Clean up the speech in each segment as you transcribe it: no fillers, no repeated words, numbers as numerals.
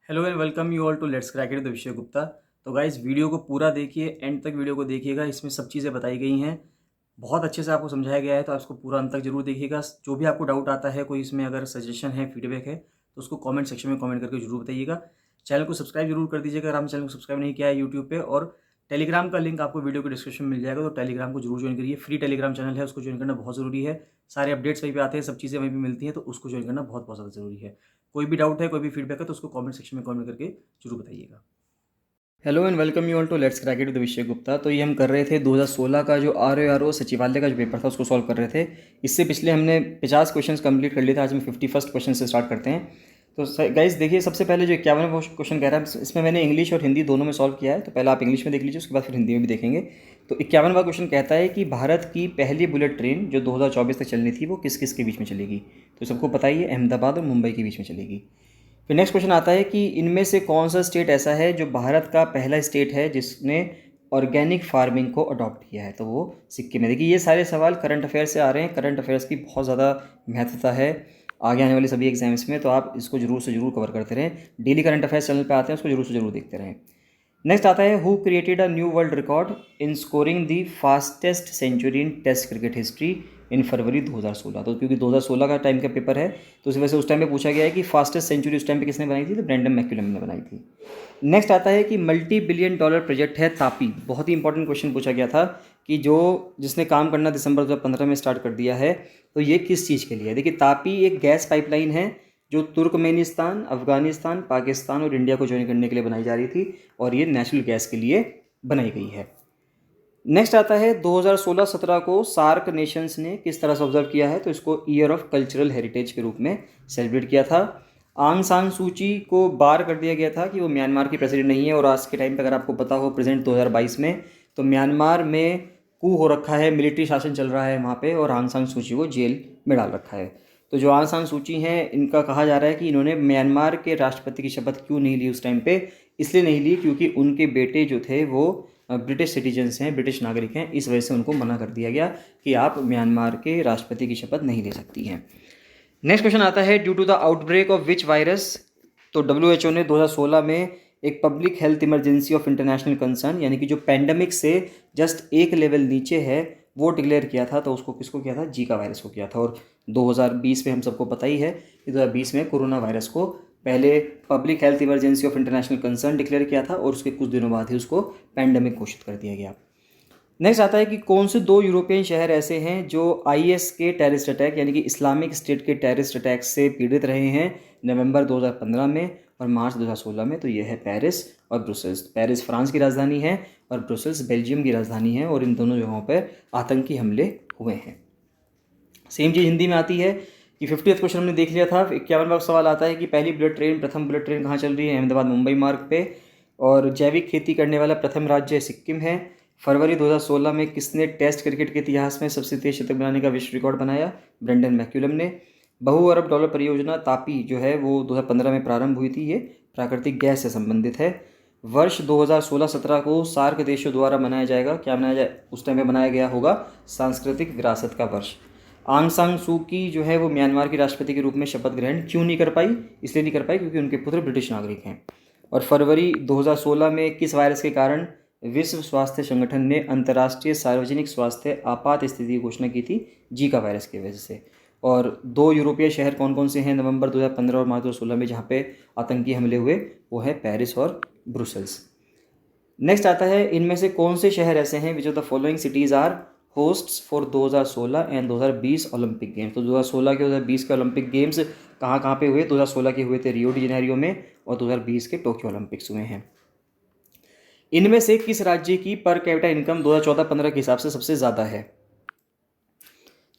Hello and welcome you all to let's crack it the Vishay Gupta. तो guys video को पूरा देखिए, एंड तक वीडियो को देखिएगा। इसमें सब चीज़ें बताई गई हैं, बहुत अच्छे से आपको समझाया गया है, तो आप इसको पूरा अंत तक जरूर देखिएगा। जो भी आपको डाउट आता है, कोई इसमें अगर सजेशन है, फीडबैक है, तो उसको कमेंट सेक्शन में कमेंट करके जरूर बताइएगा। चैनल को सब्सक्राइब जरूर कर दीजिएगा अगर आपने चैनल को सब्सक्राइब नहीं किया है यूट्यूब पे। और टेलीग्राम का लिंक आपको वीडियो के डिस्क्रिप्शन में मिल जाएगा, तो टेलीग्राम को जरूर ज्वाइन करिए। फ्री टेलीग्राम चैनल है, उसको ज्वाइन करना बहुत ज़रूरी है। सारे अपडेट्स वहीं पे आते हैं, सब चीज़ें वहीं पे मिलती हैं, तो उसको ज्वाइन करना बहुत बहुत ज़्यादा ज़रूरी है। कोई भी डाउट है, कोई भी फीडबैक है, तो उसको कमेंट सेक्शन में कमेंट करके जरूर बताइएगा। Hello and welcome you all to let's crack it the Vishay Gupta. तो ये हम कर रहे थे 2016 का जो RO सचिवालय का जो पेपर था उसको सॉल्व कर रहे थे। इससे पिछले हमने 50 क्वेश्चंस कंप्लीट कर लिए थे। आज हम 51st क्वेश्चन से स्टार्ट करते हैं। तो गाइस देखिए, सबसे पहले जो 51वां क्वेश्चन कह रहा है, इसमें मैंने इंग्लिश और हिंदी दोनों में सॉल्व किया है। तो पहले आप इंग्लिश में देख लीजिए, उसके बाद फिर हिंदी में भी देखेंगे। तो 51वां क्वेश्चन कहता है कि भारत की पहली बुलेट ट्रेन जो 2024 तक चलनी थी वो किस किस के बीच में चलेगी। तो सबको पता ही है, अहमदाबाद और मुंबई के बीच में चलेगी। फिर नेक्स्ट क्वेश्चन आता है कि इनमें से कौन सा स्टेट ऐसा है जो भारत का पहला स्टेट है जिसने ऑर्गेनिक फार्मिंग को अडॉप्ट किया है। तो वो सिक्किम है। देखिए, ये सारे सवाल करंट अफेयर्स से आ रहे हैं। करंट अफेयर्स की बहुत ज़्यादा महत्वता है आगे आने वाले सभी एग्जाम्स में, तो आप इसको जरूर से जरूर कवर करते रहें। डेली करंट अफेयर्स चैनल पे आते हैं, उसको जरूर से जरूर देखते रहें। नेक्स्ट आता है, who created a new world record in scoring the fastest century in test cricket history in February 2016। तो क्योंकि 2016 का टाइम का पेपर है, तो इस वजह से उस टाइम पे पूछा गया है कि फास्टेस्ट सेंचुरी उस टाइम पे किसने बनाई थी। तो ब्रेंडन मैक्यूलम ने बनाई थी। नेक्स्ट आता है कि मल्टी बिलियन डॉलर प्रोजेक्ट है तापी। बहुत ही इंपॉर्टेंट क्वेश्चन पूछा गया था कि जिसने काम करना दिसंबर 2015 में स्टार्ट कर दिया है, तो ये किस चीज़ के लिए है। देखिए, तापी एक गैस पाइपलाइन है जो तुर्कमेनिस्तान, अफगानिस्तान, पाकिस्तान और इंडिया को ज्वाइन करने के लिए बनाई जा रही थी, और ये नेचुरल गैस के लिए बनाई गई है। नेक्स्ट आता है, 2016-17 को सार्क नेशंस ने किस तरह से ऑब्जर्व किया है। तो इसको ईयर ऑफ कल्चरल हेरिटेज के रूप में सेलिब्रेट किया था। आंग सान सूची को बार कर दिया गया था कि वो म्यांमार की प्रेसिडेंट नहीं है। और आज के टाइम पे अगर आपको पता हो, प्रेजेंट 2022 में, तो म्यांमार में कू हो रखा है, मिलिट्री शासन चल रहा है वहाँ पे, और आंग सान सूची को जेल में डाल रखा है। तो जो आंग सान सूची हैं, इनका कहा जा रहा है कि इन्होंने म्यांमार के राष्ट्रपति की शपथ क्यों नहीं ली उस टाइम पे। इसलिए नहीं ली क्योंकि उनके बेटे जो थे वो ब्रिटिश सिटीजन्स हैं, ब्रिटिश नागरिक हैं। इस वजह से उनको मना कर दिया गया कि आप म्यांमार के राष्ट्रपति की शपथ नहीं ले सकती हैं। नेक्स्ट क्वेश्चन आता है, due to the outbreak of which virus. तो WHO ने 2016 में एक public health emergency of international concern, यानी कि जो पैंडमिक से जस्ट एक लेवल नीचे है, वो डिक्लेयर किया था। तो उसको किसको किया था? जीका वायरस को किया था। और 2020 में हम सबको पता ही है कि 2020 में कोरोना वायरस को पहले public health emergency of international concern declare किया था, और उसके कुछ दिनों बाद ही उसको पैंडमिक घोषित कर दिया गया। नेक्स्ट आता है कि कौन से 2 यूरोपियन शहर ऐसे हैं जो IS के टेररिस्ट अटैक, यानी कि इस्लामिक स्टेट के टेररिस्ट अटैक से पीड़ित रहे हैं नवंबर 2015 में और मार्च 2016 में। तो ये है पेरिस और ब्रुसेल्स। पेरिस फ्रांस की राजधानी है और ब्रुसेल्स बेल्जियम की राजधानी है, और इन दोनों जगहों पर आतंकी हमले हुए हैं। सेम चीज़ हिंदी में आती है कि 50th क्वेश्चन हमने देख लिया था। 51वां सवाल आता है कि प्रथम बुलेट ट्रेन कहाँ चल रही है? अहमदाबाद मुंबई मार्ग पे। और जैविक खेती करने वाला प्रथम राज्य सिक्किम है। फरवरी 2016 में किसने टेस्ट क्रिकेट के इतिहास में सबसे तेज शतक बनाने का विश्व रिकॉर्ड बनाया? ब्रेंडन मैक्यूलम ने। बहु अरब डॉलर परियोजना तापी जो है वो 2015 में प्रारंभ हुई थी। ये प्राकृतिक गैस से संबंधित है। वर्ष 2016-17 को सार्क देशों द्वारा मनाया जाएगा। क्या मनाया जाए? उस टाइम में मनाया गया होगा सांस्कृतिक विरासत का वर्ष। आंग सान सू की जो है वो म्यांमार की राष्ट्रपति के रूप में शपथ ग्रहण क्यों नहीं कर पाई? इसलिए नहीं कर पाई क्योंकि उनके पुत्र ब्रिटिश नागरिक हैं। और फरवरी 2016 में किस वायरस के कारण विश्व स्वास्थ्य संगठन ने अंतर्राष्ट्रीय सार्वजनिक स्वास्थ्य आपात स्थिति की घोषणा की थी? जीका वायरस की वजह से। और 2 यूरोपीय शहर कौन कौन से हैं नवंबर 2015 और मार्च 2016 में जहाँ पे आतंकी हमले हुए? वो है पेरिस और ब्रुसेल्स। नेक्स्ट आता है, इनमें से कौन से शहर ऐसे हैं which of the following cities are hosts for 2016 एंड 2020 ओलंपिक गेम्स। तो 2016 के 2020 के ओलंपिक गेम्स कहाँ कहाँ पे हुए? 2016 के हुए थे रियो डी जेनेरियो में, और 2020 के टोक्यो ओलंपिक्स हुए हैं। इनमें से किस राज्य की पर कैपिटा इनकम 2014-15 के हिसाब से सबसे ज़्यादा है?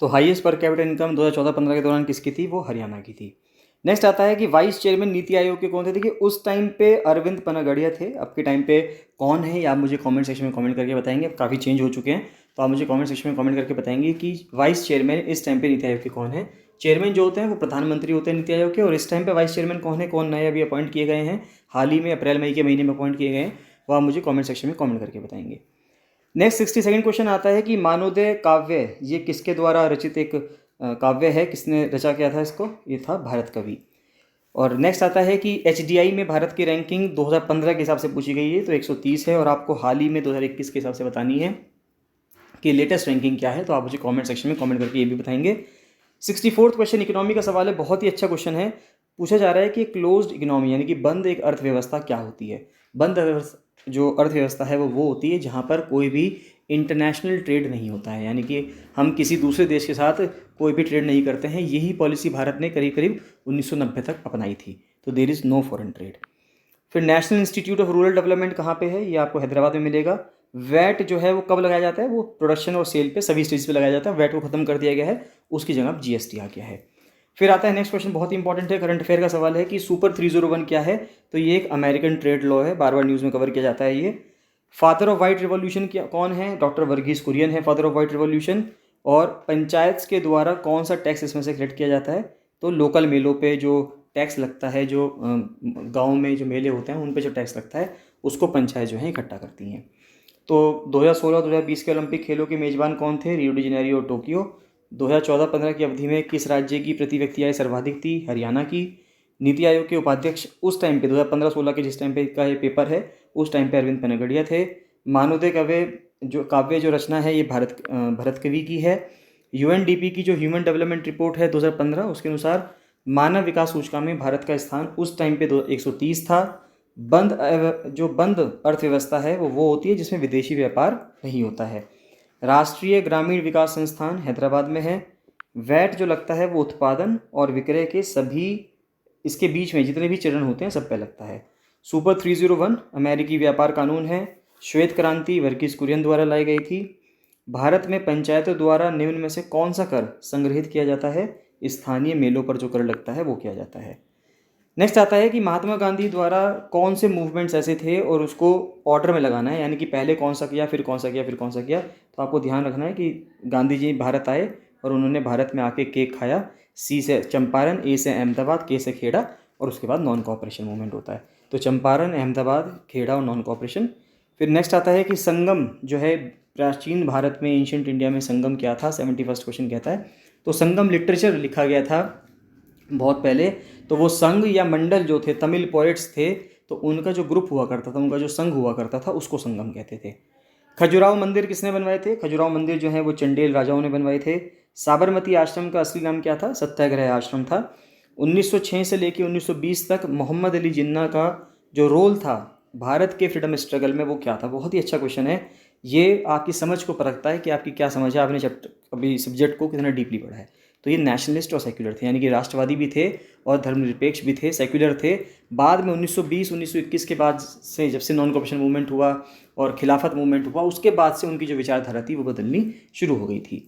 तो हाईएस्ट पर कैपिटा इनकम 2014-15 के दौरान किसकी थी? वो हरियाणा की थी। नेक्स्ट आता है कि वाइस चेयरमैन नीति आयोग के कौन थे? देखिए, उस टाइम पे अरविंद पनागड़िया थे। अब के टाइम पे कौन है, या आप मुझे कमेंट सेक्शन में कमेंट करके बताएंगे। अब काफ़ी चेंज हो चुके हैं, तो आप मुझे कमेंट सेक्शन में कमेंट करके बताएंगे कि वाइस चेयरमैन इस टाइम पे नीति आयोग के कौन है। चेयरमैन जो होते हैं वो प्रधानमंत्री होते हैं नीति आयोग के, और इस टाइम पे वाइस चेयरमैन कौन है, कौन नए अभी अपॉइंट किए गए हैं, हाल ही में अप्रैल मई के महीने में अपॉइंट किए गए हैं, वो आप मुझे कमेंट सेक्शन में कमेंट करके बताएंगे। नेक्स्ट 62nd क्वेश्चन आता है कि मानवोदय काव्य ये किसके द्वारा रचित एक काव्य है? किसने रचा किया था इसको? ये था भारत कवि। और नेक्स्ट आता है कि HDI में भारत की रैंकिंग 2015 के हिसाब से पूछी गई है, तो 130 है, और आपको हाल ही में 2021 के हिसाब से बतानी है कि लेटेस्ट रैंकिंग क्या है। तो आप मुझे कमेंट सेक्शन में कमेंट करके ये भी बताएंगे। 64वां क्वेश्चन इकोनॉमी का सवाल है, बहुत ही अच्छा क्वेश्चन है। पूछा जा रहा है कि क्लोज्ड इकोनॉमी यानी कि बंद एक अर्थव्यवस्था क्या होती है। बंद जो अर्थव्यवस्था है वो होती है जहाँ पर कोई भी इंटरनेशनल ट्रेड नहीं होता है, यानी कि हम किसी दूसरे देश के साथ कोई भी ट्रेड नहीं करते हैं। यही पॉलिसी भारत ने करीब करीब 1990 तक अपनाई थी। तो there is no foreign trade. फिर National Institute of Rural Development कहाँ पे है, ये आपको हैदराबाद में मिलेगा। वैट जो है वो कब लगाया जाता है, वो प्रोडक्शन और सेल पे सभी स्टेज पे लगाया जाता है। वैट को खत्म कर दिया गया है, उसकी जगह अब GST आ गया है। फिर आता है नेक्स्ट क्वेश्चन, बहुत ही इंपॉर्टेंट है, करंट अफेयर का सवाल है कि सुपर 301 क्या है। तो ये एक अमेरिकन ट्रेड लॉ है, बार बार न्यूज़ में कवर किया जाता है ये। फादर ऑफ वाइट रिवॉल्यूशन क्या कौन है, डॉक्टर वर्गीस कुरियन है फादर ऑफ वाइट रिवॉल्यूशन। और पंचायत के द्वारा कौन सा टैक्स इसमें से कलेक्ट किया जाता है, तो लोकल मेलों पे जो टैक्स लगता है, जो गांव में जो मेले होते हैं उन पे जो टैक्स लगता है उसको पंचायत जो है इकट्ठा करती हैं। तो 2016-2020 के ओलंपिक खेलों के मेज़बान कौन थे, रियो डी जेनेरियो और टोक्यो। 2014-15 की अवधि में किस राज्य की प्रति व्यक्ति आय सर्वाधिक थी, हरियाणा की। नीति आयोग के उपाध्यक्ष उस टाइम पे 2015-16 के जिस टाइम पे का ये पेपर है उस टाइम पे अरविंद पनगड़िया थे। मानवोदय काव्य जो रचना है ये भरत कवि की है। UNDP की जो ह्यूमन डेवलपमेंट रिपोर्ट है 2015 उसके अनुसार मानव विकास सूचकांक में भारत का स्थान उस टाइम पे 130 था। बंद अर्थव्यवस्था है वो होती है जिसमें विदेशी व्यापार नहीं होता है। राष्ट्रीय ग्रामीण विकास संस्थान हैदराबाद में है। वैट जो लगता है वो उत्पादन और विक्रय के सभी इसके बीच में जितने भी चरण होते हैं सब पे लगता है। सुपर 301 अमेरिकी व्यापार कानून है। श्वेत क्रांति वर्गीस कुरियन द्वारा लाई गई थी। भारत में पंचायतों द्वारा निम्न में से कौन सा कर संग्रहित किया जाता है, स्थानीय मेलों पर जो कर लगता है वो किया जाता है। नेक्स्ट आता है कि महात्मा गांधी द्वारा कौन से मूवमेंट्स ऐसे थे और उसको ऑर्डर में लगाना है, यानी कि पहले कौन सा किया फिर कौन सा किया फिर कौन सा किया। तो आपको ध्यान रखना है कि गांधी जी भारत आए और उन्होंने भारत में आके केक खाया। C से चंपारण, A से अहमदाबाद, K से खेड़ा, और उसके बाद नॉन कोऑपरेशन मूवमेंट होता है। तो चंपारण, अहमदाबाद, खेड़ा और नॉन कोऑपरेशन। फिर नेक्स्ट आता है कि संगम जो है प्राचीन भारत में एंशिएंट इंडिया में संगम क्या था, 71 क्वेश्चन कहता है। तो संगम लिटरेचर लिखा गया था बहुत पहले। तो वो संघ या मंडल जो थे, तमिल पोएट्स थे, तो उनका जो ग्रुप हुआ करता था, उनका जो संघ हुआ करता था उसको संगम कहते थे। खजुराहो मंदिर किसने बनवाए थे, खजुराहो मंदिर जो है वो चंडेल राजाओं ने बनवाए थे। साबरमती आश्रम का असली नाम क्या था, सत्याग्रह आश्रम था। 1906 से लेकर 1920 तक मोहम्मद अली जिन्ना का जो रोल था भारत के फ्रीडम स्ट्रगल में वो क्या था। बहुत ही अच्छा क्वेश्चन है, ये आपकी समझ को परखता है कि आपकी क्या समझ है, आपने अभी सब्जेक्ट को कितना डीपली पढ़ा है। तो ये नेशनलिस्ट और सेक्युलर थे, यानी कि राष्ट्रवादी भी थे और धर्मनिरपेक्ष भी थे, सेक्युलर थे। बाद में 1920-1921 के बाद से जब से नॉन कॉपरेशन मूवमेंट हुआ और खिलाफत मूवमेंट हुआ उसके बाद से उनकी जो विचारधारा थी वो बदलनी शुरू हो गई थी।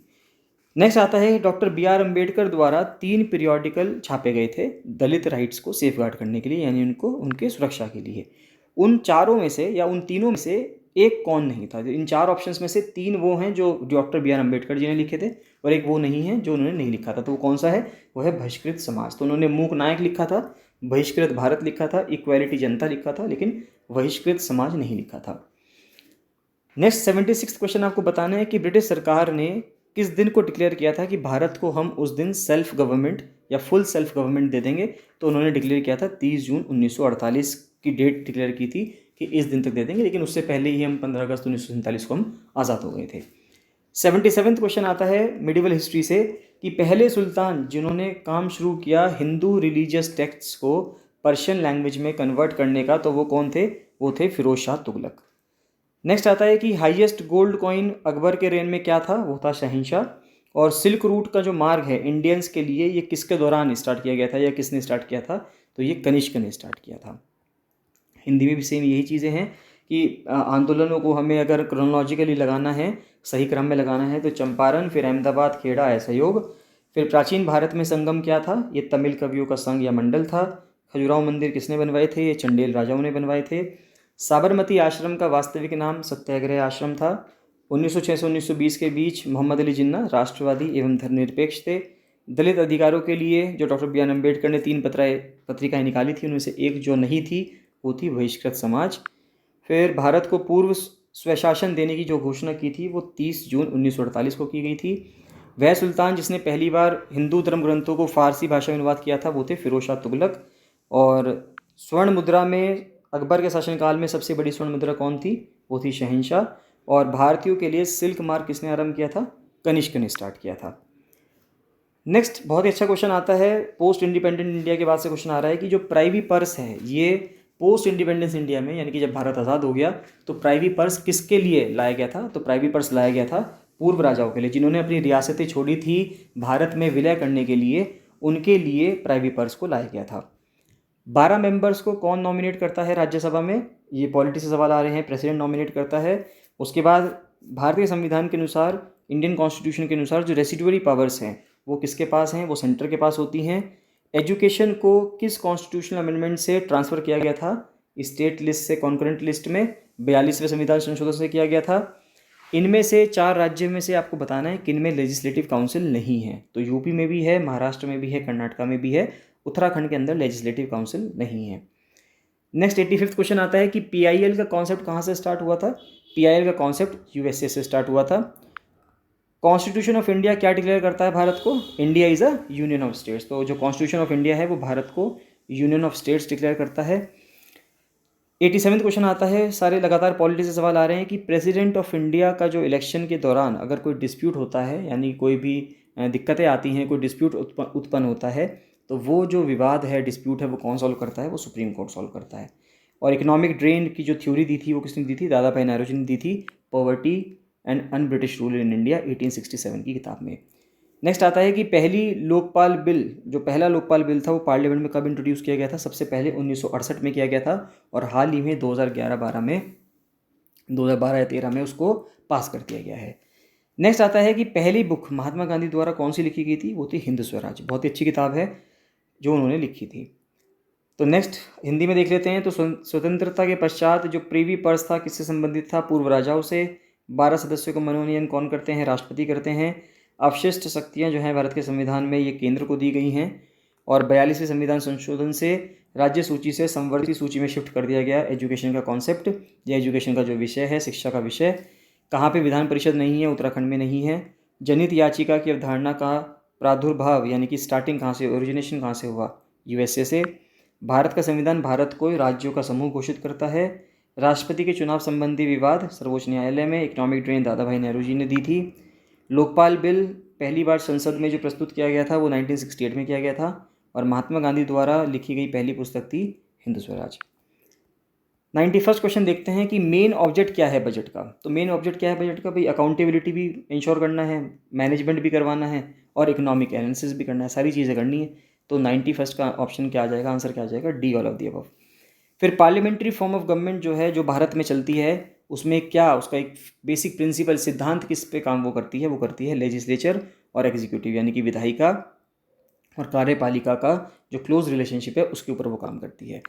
नेक्स्ट आता है डॉक्टर BR अम्बेडकर द्वारा 3 पीरियोडिकल छापे गए थे दलित राइट्स को सेफगार्ड करने के लिए, यानी उनको उनके सुरक्षा के लिए। उन चारों में से या उन तीनों में से एक कौन नहीं था। इन 4 ऑप्शंस में से 3 वो हैं जो डॉक्टर BR अम्बेडकर जी ने लिखे थे और एक वो नहीं है जो उन्होंने नहीं लिखा था। तो वो कौन सा है, वो है बहिष्कृत समाज। तो उन्होंने मूक नायक लिखा था, बहिष्कृत भारत लिखा था, इक्वालिटी जनता लिखा था, लेकिन बहिष्कृत समाज नहीं लिखा था। नेक्स्ट 76 क्वेश्चन आपको बताना है कि ब्रिटिश सरकार ने किस दिन को डिक्लेयर किया था कि भारत को हम उस दिन सेल्फ गवर्नमेंट या फुल सेल्फ गवर्नमेंट दे देंगे। तो उन्होंने डिक्लेयर किया था 30 जून 1948 की डेट डिक्लेयर की थी कि इस दिन तक दे देंगे, लेकिन उससे पहले ही हम 15 अगस्त 1947 को हम आज़ाद हो गए थे। 77वां क्वेश्चन आता है मिडिवल हिस्ट्री से कि पहले सुल्तान जिन्होंने काम शुरू किया हिंदू रिलीजियस टेक्स्ट्स को पर्शियन लैंग्वेज में कन्वर्ट करने का, तो वो कौन थे, वो थे फिरोज शाह तुगलक। नेक्स्ट आता है कि हाईएस्ट गोल्ड कॉइन अकबर के रेन में क्या था, वो था शहंशाह। और सिल्क रूट का जो मार्ग है इंडियंस के लिए ये किसके दौरान स्टार्ट किया गया था या किसने स्टार्ट किया था, तो ये कनिष्क ने स्टार्ट किया था। हिंदी में भी सेम यही चीज़ें हैं कि आंदोलनों को हमें अगर क्रोनोलॉजिकली लगाना है, सही क्रम में लगाना है, तो चंपारण, फिर अहमदाबाद, खेड़ा, असहयोग। फिर प्राचीन भारत में संगम क्या था, ये तमिल कवियों का संघ या मंडल था। खजुराहो मंदिर किसने बनवाए थे, ये चंडेल राजाओं ने बनवाए थे। साबरमती आश्रम का वास्तविक नाम सत्याग्रह आश्रम था। 1906 से 1920 के बीच मोहम्मद अली जिन्ना राष्ट्रवादी एवं धर्मनिरपेक्ष थे। दलित अधिकारों के लिए जो डॉक्टर BR अम्बेडकर ने 3 पत्रिकाएं निकाली थी उनमें से एक जो नहीं थी वो थी बहिष्कृत समाज। फिर भारत को पूर्व स्वशासन देने की जो घोषणा की थी वो 30 जून 1948 को की गई थी। वह सुल्तान जिसने पहली बार हिंदू धर्म ग्रंथों को फारसी भाषा में अनुवाद किया था वो थे फिरोज शाह तुगलक। और स्वर्ण मुद्रा में अकबर के शासनकाल में सबसे बड़ी स्वर्ण मुद्रा कौन थी? वो थी शहंशाह। और भारतीयों के लिए सिल्क मार्ग किसने आरंभ किया था? कनिष्क ने स्टार्ट किया था। नेक्स्ट बहुत ही अच्छा क्वेश्चन आता है, पोस्ट इंडिपेंडेंट इंडिया के बाद से क्वेश्चन आ रहा है कि जो प्राइवी पर्स है ये पोस्ट इंडिपेंडेंस इंडिया में, यानी कि जब भारत आज़ाद हो गया तो प्राइवी पर्स किसके लिए लाया गया था? तो प्राइवी पर्स लाया गया था पूर्व राजाओं के लिए, जिन्होंने अपनी रियासतें छोड़ी थी भारत में विलय करने के लिए, उनके लिए प्राइवी पर्स को लाया गया था। 12 मेंबर्स को कौन नॉमिनेट करता है राज्यसभा में? ये पॉलिटी से सवाल आ रहे हैं। प्रेसिडेंट नॉमिनेट करता है। उसके बाद भारतीय संविधान के अनुसार, इंडियन कॉन्स्टिट्यूशन के अनुसार जो रेसिडुअरी पावर्स हैं वो किसके पास हैं? वो सेंटर के पास होती हैं। एजुकेशन को किस कॉन्स्टिट्यूशनल अमेंडमेंट से ट्रांसफ़र किया गया था? स्टेट लिस्ट से कॉन्करेंट लिस्ट में 42वें संविधान संशोधन से किया गया था। इनमें से 4 राज्यों में से आपको बताना है किन में लेजिस्लेटिव काउंसिल नहीं है। तो यूपी में भी है, महाराष्ट्र में भी है, कर्नाटका में भी है, उत्तराखंड के अंदर लेजिस्लेटिव काउंसिल नहीं है। नेक्स्ट 85वां क्वेश्चन आता है कि पीआईएल का कॉन्सेप्ट कहाँ से स्टार्ट हुआ था? पीआईएल का कॉन्सेप्ट यूएसए से स्टार्ट हुआ था। कॉन्स्टिट्यूशन ऑफ इंडिया क्या डिक्लेयर करता है भारत को? India is a union of states. तो जो कॉन्स्टिट्यूशन ऑफ इंडिया है वो भारत को यूनियन ऑफ स्टेट्स डिक्लेयर करता है। 87वां क्वेश्चन आता है, सारे लगातार पॉलिटी से सवाल आ रहे हैं कि प्रेसिडेंट ऑफ इंडिया का जो इलेक्शन के दौरान अगर कोई डिस्प्यूट होता है, यानी कोई भी दिक्कतें आती हैं, कोई डिस्प्यूट उत्पन्न होता है, तो वो जो विवाद है, डिस्प्यूट है, वो कौन सॉल्व करता है? वो सुप्रीम कोर्ट सॉल्व करता है। और इकोनॉमिक ड्रेन की जो थ्योरी दी थी वो किसने दी थी? दादा भाई नौरोजी ने दी थी, poverty and un British rule in India 1867 की किताब में। नेक्स्ट आता है कि पहली लोकपाल बिल, जो पहला लोकपाल बिल था वो पार्लियामेंट में कब इंट्रोड्यूस किया गया था? सबसे पहले 1968 में किया गया था और हाल ही में 2011-12 में, 2012 या 13 में उसको पास कर दिया गया है। नेक्स्ट आता है कि पहली बुक महात्मा गांधी द्वारा कौन सी लिखी गई थी? वो थी हिंद स्वराज। बहुत ही अच्छी किताब है जो उन्होंने लिखी थी। तो नेक्स्ट हिंदी में देख लेते हैं। तो स्वतंत्रता के पश्चात जो प्रीवी पर्स था किससे संबंधित था? पूर्व राजाओं से। 12 सदस्यों का मनोनयन कौन करते हैं? राष्ट्रपति करते हैं। अवशिष्ट शक्तियां जो हैं भारत के संविधान में ये केंद्र को दी गई हैं। और 42वें संविधान संशोधन से राज्य सूची से संवर्धित सूची में शिफ्ट कर दिया गया एजुकेशन का कॉन्सेप्ट, या एजुकेशन का जो विषय है, शिक्षा का विषय। कहाँ पे विधान परिषद नहीं है? उत्तराखंड में नहीं है। जनहित याचिका की अवधारणा का प्रादुर्भाव यानी कि स्टार्टिंग कहाँ से, ओरिजिनेशन कहाँ से हुआ? यूएसए से। भारत का संविधान भारत को राज्यों का समूह घोषित करता है। राष्ट्रपति के चुनाव संबंधी विवाद सर्वोच्च न्यायालय में। इकोनॉमिक ड्रेन दादा भाई नौरोजी ने दी थी। लोकपाल बिल पहली बार संसद में जो प्रस्तुत किया गया था वो 1968 में किया गया था और महात्मा गांधी द्वारा लिखी गई पहली पुस्तक थी हिंद स्वराज। 91वां क्वेश्चन देखते हैं कि मेन ऑब्जेक्ट क्या है बजट का? तो मेन ऑब्जेक्ट क्या है बजट का? भाई अकाउंटेबिलिटी भी इंश्योर करना है, मैनेजमेंट भी करवाना है और इकोनॉमिक एनालिसिस भी करना है, सारी चीज़ें करनी है। तो 91वां का ऑप्शन क्या आ जाएगा? आंसर क्या आ जाएगा? D, all of the above. फिर पार्लियामेंट्री फॉर्म ऑफ गवर्नमेंट जो है, जो भारत में चलती है, उसमें क्या उसका एक बेसिक प्रिंसिपल, सिद्धांत किस पे काम वो करती है? वो करती है लेजिस्लेचर और एग्जीक्यूटिव, यानी कि विधायिका और कार्यपालिका का जो क्लोज रिलेशनशिप है उसके ऊपर वो काम करती है।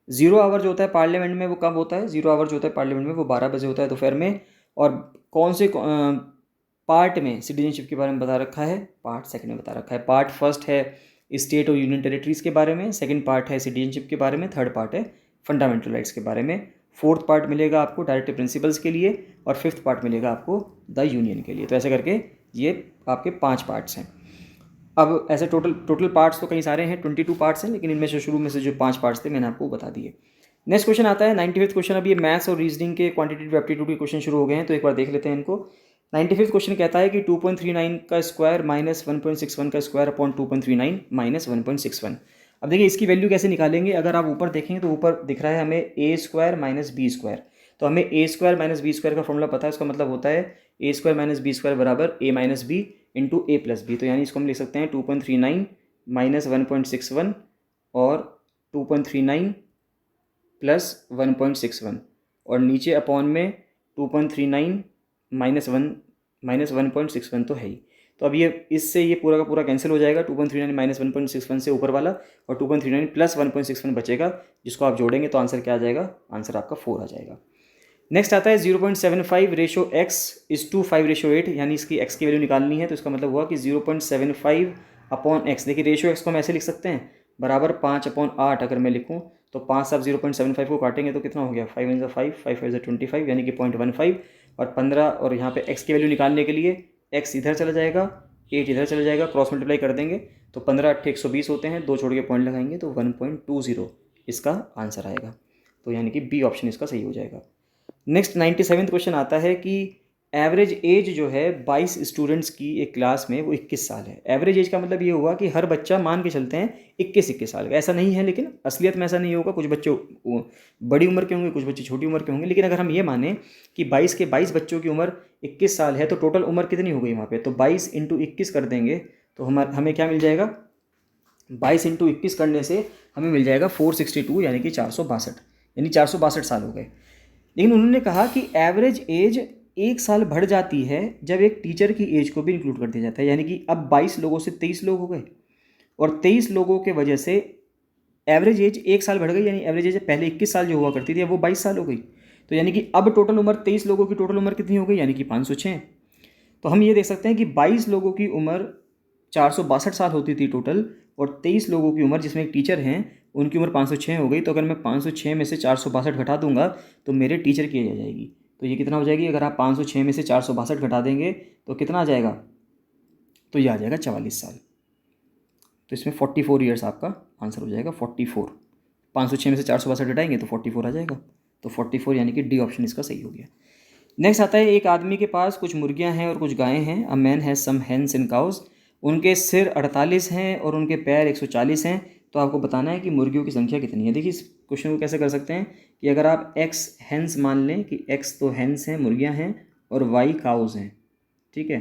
0 आवर जो होता है पार्लियामेंट में वो कब होता है? 0 आवर जो होता है पार्लियामेंट में वो 12 बजे होता है दोपहर में। और कौन से पार्ट में सिटीजनशिप के बारे में बता रखा है? पार्ट सेकंड में बता रखा है। पार्ट फर्स्ट है स्टेट और यूनियन टेरिटरीज़ के बारे में, सेकंड पार्ट है सिटीजनशिप के बारे में, थर्ड पार्ट है फंडामेंटल राइट्स के बारे में, फोर्थ पार्ट मिलेगा आपको डायरेक्टिव प्रिंसिपल्स के लिए और फिफ्थ पार्ट मिलेगा आपको द यूनियन के लिए। तो ऐसे करके ये आपके 5 पार्ट्स हैं। अब ऐसे टोटल पार्ट्स तो कई सारे हैं, 22 पार्ट्स हैं, लेकिन इनमें से शुरू में से जो 5 पार्ट्स थे मैंने आपको बता दिए। नेक्स्ट क्वेश्चन आता है 95वां क्वेश्चन। अब ये मैथ्स और रीजनिंग के क्वांटिटेटिव एप्टीट्यूड के क्वेश्चन शुरू हो गए हैं, तो एक बार देख लेते हैं इनको। 95वां क्वेश्चन कहता है कि 2.39 का स्क्वायर माइनस 1.61 का स्क्वायर अपॉन 2.39 माइनस 1.61। अब देखिए इसकी वैल्यू कैसे निकालेंगे? अगर आप ऊपर देखेंगे तो ऊपर दिख रहा है हमें ए स्क्वायर माइनस बी स्क्वायर। तो हमें ए स्क्वायर माइनस बी स्क्वायर का फॉर्मूला पता है, उसका मतलब होता है ए स्क्वायर माइनस बी स्क्वायर बराबर ए माइनस बी इंटू ए प्लस बी। तो यानी इसको हम लिख सकते हैं 2.39 माइनस 1.61 और 2.39 प्लस 1.61 और नीचे अपॉन में 2.39 माइनस 1.61 तो है ही। तो अब ये इससे ये पूरा का पूरा कैंसिल हो जाएगा। 2.39 माइनस 1.61 से ऊपर वाला और 2.39 प्लस 1.61 बचेगा, जिसको आप जोड़ेंगे तो आंसर क्या आ जाएगा? आंसर आपका 4 आ जाएगा। नेक्स्ट आता है 0.75 ratio x is to 5 ratio 8, यानी इसकी x की वैल्यू निकालनी है। तो इसका मतलब हुआ कि 0.75 अपॉन एक्स। देखिए रेशो x को हम ऐसे लिख सकते हैं बराबर 5/8। अगर मैं लिखूँ तो 5 से आप 0.75 को काटेंगे तो कितना हो गया? 5 × 5, 5 × 25 यानी कि 0.15 और 15। और यहाँ पे x की वैल्यू निकालने के लिए x इधर चला जाएगा 8 इधर चला जाएगा, क्रॉस मल्टीप्लाई कर देंगे तो 15 8 120 होते हैं, 2 छोड़ के पॉइंट लगाएंगे तो 1.20 इसका आंसर आएगा। तो यानी कि बी ऑप्शन इसका सही हो जाएगा। नेक्स्ट 97वां क्वेश्चन आता है कि एवरेज एज जो है 22 स्टूडेंट्स की एक क्लास में वो 21 साल है। एवरेज एज का मतलब ये हुआ कि हर बच्चा मान के चलते हैं 21 साल का, ऐसा नहीं है लेकिन असलियत में ऐसा नहीं होगा, कुछ बच्चे बड़ी उम्र के होंगे, कुछ बच्चे छोटी उम्र के होंगे। लेकिन अगर हम ये माने कि 22 के 22 बच्चों की उम्र 21 साल है तो टोटल उम्र कितनी हो गई वहाँ पे, तो 22 × 21 कर देंगे तो हमें क्या मिल जाएगा, 22 × 21 करने से हमें मिल जाएगा 462 यानी कि 462, यानी 462 साल हो गए। लेकिन उन्होंने कहा कि एवरेज एज 1 साल बढ़ जाती है जब एक टीचर की एज को भी इंक्लूड कर दिया जाता है, यानी कि अब 22 लोगों से 23 लोग हो गए और 23 लोगों के वजह से एवरेज एज 1 साल बढ़ गई, यानी एवरेज एज पहले 21 साल जो हुआ करती थी अब वो 22 साल हो गई। तो यानी कि अब टोटल उम्र 23 लोगों की टोटल उम्र कितनी हो गई, यानी कि 506। तो हम ये देख सकते हैं कि 22 लोगों की उम्र 462 साल होती थी टोटल, और 23 लोगों की उम्र जिसमें एक टीचर हैं उनकी उम्र 506 हो गई। तो अगर मैं 506 में से 462 घटा दूंगा तो मेरे टीचर की एज आ जाएगी। तो ये कितना हो जाएगी, अगर आप 506 में से 462 घटा देंगे तो कितना आ जाएगा, तो ये आ जाएगा 44 साल। तो इसमें 44 ईयर्स आपका आंसर हो जाएगा, 44। 506 में से 462 घटाएंगे तो 44 आ जाएगा। तो 44 यानी कि डी ऑप्शन इसका सही हो गया। नेक्स्ट आता है, एक आदमी के पास कुछ मुर्गियां हैं और कुछ गायें हैं। A man has some hens and cows. उनके सिर 48 हैं और उनके पैर 140 हैं। तो आपको बताना है कि मुर्गियों की संख्या कितनी है। देखिए इस क्वेश्चन को कैसे कर सकते हैं कि अगर आप एक्स हेन्स मान लें कि एक्स तो हेन्स हैं, मुर्गियां हैं, और वाई काउज हैं, ठीक है,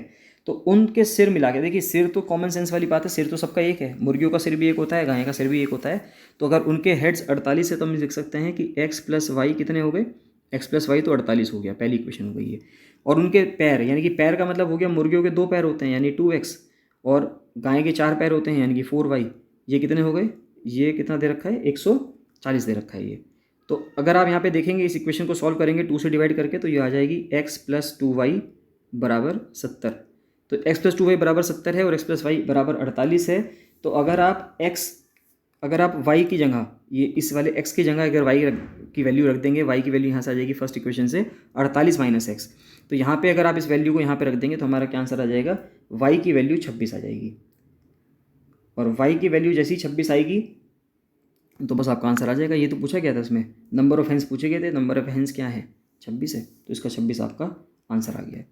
तो उनके सिर मिला के, देखिए सिर तो कॉमन सेंस वाली बात है, सिर तो सबका एक है, मुर्गियों का सिर भी एक होता है, गाय का सिर भी एक होता है। तो अगर उनके हेड्स 48 है तो हम लिख सकते हैं कि एक्स प्लस वाई कितने हो गए, एक्स प्लस वाई तो 48 हो गया, पहली इक्वेशन हो गई है। और उनके पैर, यानी कि पैर का मतलब हो गया, मुर्गियों के 2 पैर होते हैं यानी 2x, और गाय के 4 पैर होते हैं यानी कि 4y। ये कितने हो गए, ये कितना दे रखा है, 140 दे रखा है ये। तो अगर आप यहाँ पे देखेंगे इस इक्वेशन को सॉल्व करेंगे 2 से डिवाइड करके तो ये आ जाएगी x प्लस 2y बराबर 70। तो x प्लस 2y बराबर 70 है और x प्लस वाई बराबर 48 है। तो अगर आप y की जगह, ये इस वाले x की जगह अगर y की वैल्यू रख देंगे, y की वैल्यू यहाँ से आ जाएगी फर्स्ट इक्वेशन से 48 माइनस x। तो यहाँ पे अगर आप इस वैल्यू को यहाँ पे रख देंगे तो हमारा क्या आंसर आ जाएगा, y की वैल्यू 26 आ जाएगी। और y की वैल्यू जैसी 26 आएगी तो बस आपका आंसर आ जाएगा। ये तो पूछा गया था इसमें, नंबर ऑफ हेंस पूछे गए थे, नंबर ऑफ हेंस क्या है, 26 है, तो इसका 26 आपका आंसर आ गया है।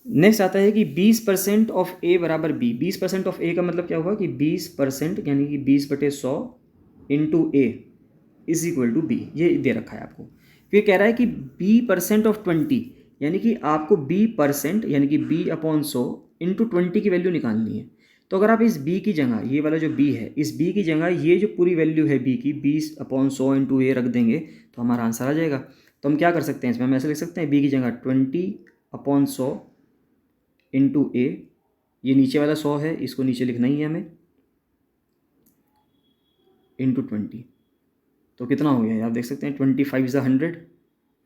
नेक्स्ट आता है कि 20% ऑफ ए बराबर बी। 20% ऑफ ए का मतलब क्या हुआ कि 20% यानी कि 20/100 into a is equal to b, ये दे रखा है आपको। फिर कह रहा है कि b% ऑफ 20, यानी कि आपको b% यानी कि b/100 इंटू 20 की वैल्यू निकालनी है। तो अगर आप इस b की जगह, ये वाला जो b है, इस b की जगह ये जो पूरी वैल्यू है b की 20/100 इंटू ए रख देंगे तो हमारा आंसर आ जाएगा। तो हम क्या कर सकते हैं इसमें, हम ऐसे लिख सकते हैं b की जगह 20/100 इंटू ए, ये नीचे वाला 100 है, इसको नीचे लिखना ही है हमें, इंटू 20। तो कितना हो गया आप देख सकते हैं, 25 ज़ा 100,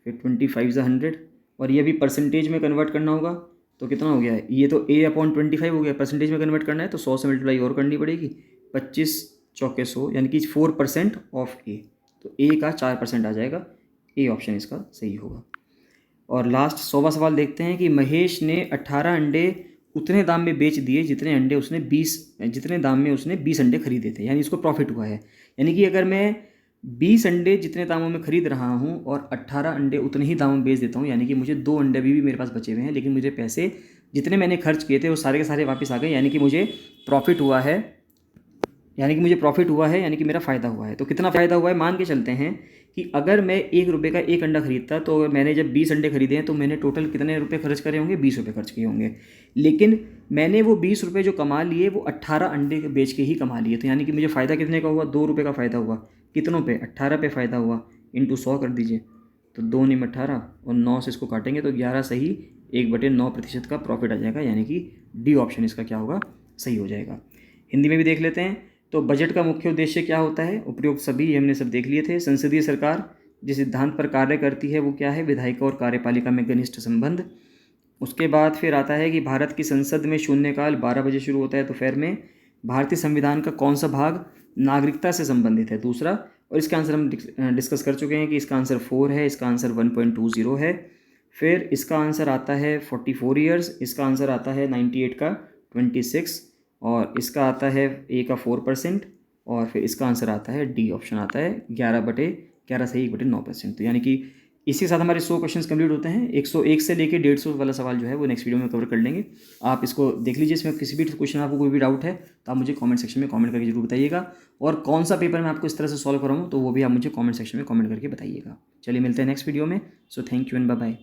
फिर 25 ज़ा 100, और ये भी परसेंटेज में कन्वर्ट करना होगा। तो कितना हो गया है, ये तो a/25 हो गया, परसेंटेज में कन्वर्ट करना है तो 100 से मल्टीप्लाई और करनी पड़ेगी, 25 चौके 100 यानी कि 4% ऑफ ए। तो ए का 4% आ जाएगा, ए ऑप्शन इसका सही होगा। और लास्ट 100वां सवाल देखते हैं कि महेश ने 18 अंडे उतने दाम में बेच दिए जितने दाम में उसने 20 अंडे खरीदे थे, यानी इसको प्रॉफिट हुआ है। यानी कि अगर मैं 20 अंडे जितने दामों में खरीद रहा हूँ और 18 अंडे उतने ही दामों में बेच देता हूँ, यानी कि मुझे 2 अंडे भी मेरे पास बचे हुए हैं, लेकिन मुझे पैसे जितने मैंने खर्च किए थे वो सारे के सारे वापस आ गए, यानी कि मुझे प्रॉफिट हुआ है, यानी कि मेरा फ़ायदा हुआ है। तो कितना फ़ायदा हुआ है, मान के चलते हैं कि अगर मैं 1 रुपये का 1 अंडा खरीदता तो मैंने जब 20 अंडे खरीदे हैं तो मैंने टोटल कितने रुपए खर्च करे होंगे, 20 रुपये खर्च किए होंगे। लेकिन मैंने वो 20 रुपये जो कमा लिए वो 18 अंडे बेच के ही कमा लिए। तो यानी कि मुझे फ़ायदा कितने का हुआ, 2 रुपये का फ़ायदा हुआ। कितनों पे, 18 पे फ़ायदा हुआ, इंटू 100 कर दीजिए, तो 2 निम 18 और 9 से इसको काटेंगे तो 11 सही 1/9% का प्रॉफिट आ जाएगा, यानी कि डी ऑप्शन इसका क्या होगा, सही हो जाएगा। हिंदी में भी देख लेते हैं। तो बजट का मुख्य उद्देश्य क्या होता है, उपयुक्त सभी, ये हमने सब देख लिए थे। संसदीय सरकार जिस सिद्धांत पर कार्य करती है वो क्या है, विधायिका और कार्यपालिका में घनिष्ठ संबंध। उसके बाद फिर आता है कि भारत की संसद में शून्यकाल 12 बजे शुरू होता है दोपहर में। भारतीय संविधान का कौन सा भाग नागरिकता से संबंधित है, दूसरा। और इसका आंसर हम डिस्कस कर चुके हैं कि इसका आंसर 4 है, इसका आंसर 1.20 है। फिर इसका आंसर आता है 44 ईयर्स, इसका आंसर आता है 98 का 26 और इसका आता है ए का 4% और फिर इसका आंसर आता है डी ऑप्शन आता है 11 से 1/9%। तो यानी कि इसी के साथ हमारे 100 क्वेश्चंस कंप्लीट होते हैं। 101 से लेके 150 वाला सवाल जो है वो नेक्स्ट वीडियो में कवर कर लेंगे। आप इसको देख लीजिए, इसमें किसी भी क्वेश्चन आपको कोई भी डाउट है तो आप मुझे कमेंट सेक्शन में कमेंट करके जरूर बताइएगा, और कौन सा पेपर मैं आपको इस तरह से सॉल्व कराऊँ तो वो भी आप मुझे कमेंट सेक्शन में कमेंट करके बताइएगा। चलिए मिलते हैं नेक्स्ट वीडियो में। So thank you and bye bye.